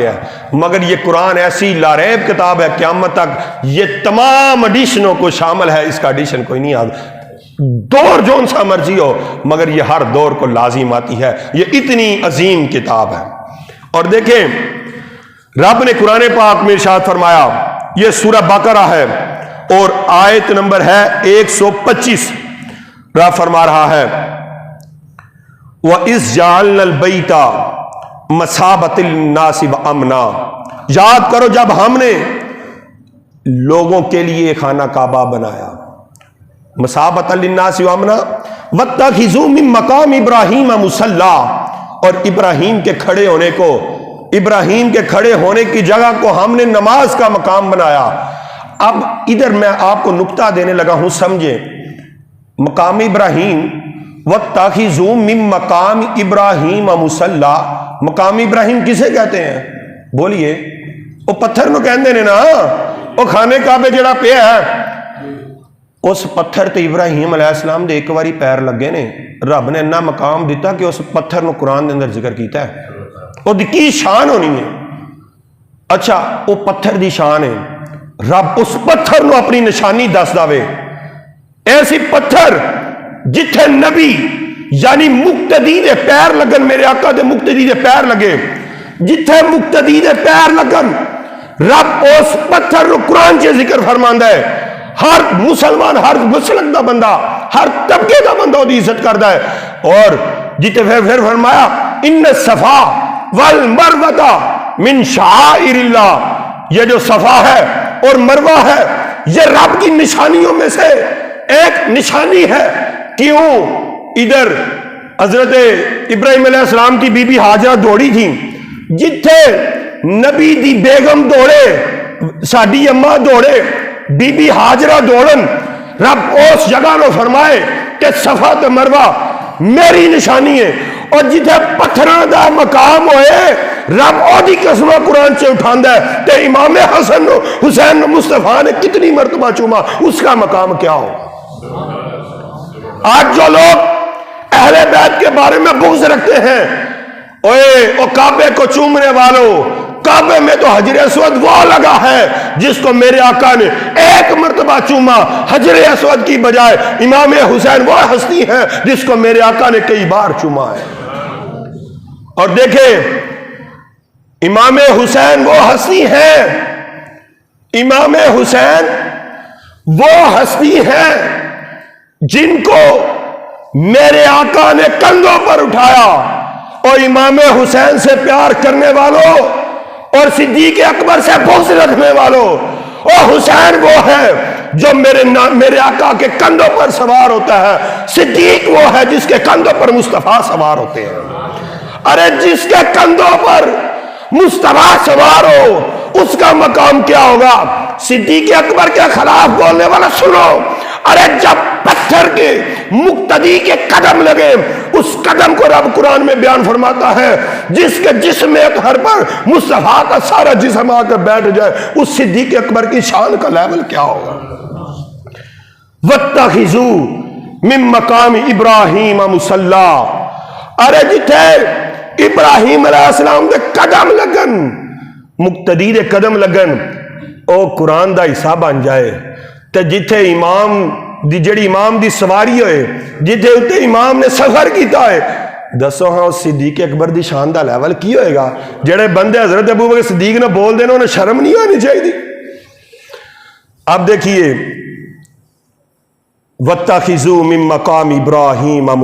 گیا ہے، مگر یہ قرآن ایسی لاریب کتاب ہے، قیامت تک یہ تمام ایڈیشنوں کو شامل ہے، اس کا ایڈیشن کوئی نہیں آتا، دور جون سا مرضی ہو، مگر یہ ہر دور کو لازم آتی ہے، یہ اتنی عظیم کتاب ہے۔ اور دیکھیں رب نے قرآن پاک میں ارشاد فرمایا، یہ سورہ بقرہ ہے اور آیت نمبر ہے 125، رب فرما رہا ہے وَإِذْ جَعَلْنَا الْبَيْتَ مَثَابَةً لِلنَّاسِ وَأَمْنًا، یاد کرو جب ہم نے لوگوں کے لیے خانہ کعبہ بنایا، مَثَابَةً لِلنَّاسِ وَأَمْنًا وَاتَّخِذُوا مِن مَّقَامِ إِبْرَاهِيمَ مُصَلًّى، اور ابراہیم کے کھڑے ہونے کو، ابراہیم کے کھڑے ہونے کی جگہ کو ہم نے نماز کا مقام بنایا۔ اب ادھر میں آپ کو نکتہ دینے لگا ہوں، سمجھیں، مقام ابراہیم وَاتَّخِذُوا مِن مَّقَامِ إِبْرَاهِيمَ مُصَلًّى، مقام ابراہیم کسے کہتے ہیں؟ بولیے، وہ پتھر نو کہندے نے نا، وہ خانے کعبے جڑا پیا ہے، اس پتھر تے ابراہیم علیہ السلام دے ایک واری پیر لگے نے، رب نے اتنا مقام دیتا کہ اس پتھر نو قرآن دے اندر ذکر کیتا ہے، وہ دی کی شان ہونی ہے۔ اچھا وہ پتھر دی شان ہے، رب اس پتھر نو اپنی نشانی دس داوے، ایسی پتھر جتھے نبی یعنی مقتدی دے پیر لگن، میرے آقا دے مقتدی دے پیر لگے، جتھے مقتدی دے پیر لگن، رب اس پتھر نو قرآن سے ذکر فرماندا ہے، ہر مسلمان، ہر مسلک دا بندہ، ہر طبقے دا بندہ دی عزت کردا ہے۔ اور جتے پھر فرمایا ان الصفا والمروہ من شعائر اللہ، یہ جو صفا ہے اور مروہ ہے یہ رب کی نشانیوں میں سے ایک نشانی ہے۔ کیوں؟ ادھر حضرت ابراہیم علیہ السلام کی بی بی ہاجرہ دوڑی تھی، جتھے نبی دی بیگم دوڑے، ساڈی اماں دوڑے، بی بی ہاجرہ دوڑن، رب اس جگہ نو فرمائے کہ صفا تے مروہ میری نشانی ہے۔ اور جتھے پتھراں دا مقام ہوئے رب او دی قسمہ قرآن سے اٹھاندا ہے، تے امام حسن حسین مصطفیٰ نے کتنی مرتبہ چوما، اس کا مقام کیا ہو۔ آج جو لوگ اہل بیت کے بارے میں بغض رکھتے ہیں، او کعبے کو چومنے والوں، کعبے میں تو حجر اسود وہ لگا ہے جس کو میرے آقا نے ایک مرتبہ چوما، حجر اسود کی بجائے امام حسین وہ ہستی ہے جس کو میرے آقا نے کئی بار چوما ہے۔ اور دیکھیں امام حسین وہ ہستی ہے، امام حسین وہ ہستی ہے جن کو میرے آقا نے کندھوں پر اٹھایا، اور امام حسین سے پیار کرنے والوں اور صدیق اکبر سے بغض رکھنے والوں، اور حسین وہ ہے جو میرے آقا کے کندھوں پر سوار ہوتا ہے، صدیق وہ ہے جس کے کندھوں پر مصطفیٰ سوار ہوتے ہیں۔ ارے جس کے کندھوں پر مصطفیٰ سوار ہو اس کا مقام کیا ہوگا؟ صدیق اکبر کے خلاف بولنے والا سنو، ارے جب پتھر کے مقتدی کے قدم لگے، اس قدم کو رب قرآن میں بیان فرماتا ہے جس کے جسم اطہر پر مصطفیٰ کا سارا جسم آ کر بیٹھ جائے، اس صدیق اکبر کی شان کا لیول کیا ہوگا؟ وَاتَّخِذُوا مِن مَّقَامِ إِبْرَاهِيمَ مُصَلًّى، ارے جتھے ابراہیم علیہ السلام دے قدم لگن، مقتدی دے قدم لگن، او قرآن دا حصہ بن جائے، تے جتھے امام دی جڑی امام دی سواری ہوئے، جتھے اتے امام نے سفر کیتا ہے، دسو ہاں صدیق اکبر دی شان دا لیول کی ہوئے گا؟ جڑے بندے حضرت ابوبکر صدیق نے بول دینا انہیں شرم نہیں ہونی چاہیے۔ اب دیکھیے وَاتَّخِذُوا مِن مَّقَامِ إِبْرَاهِيمَ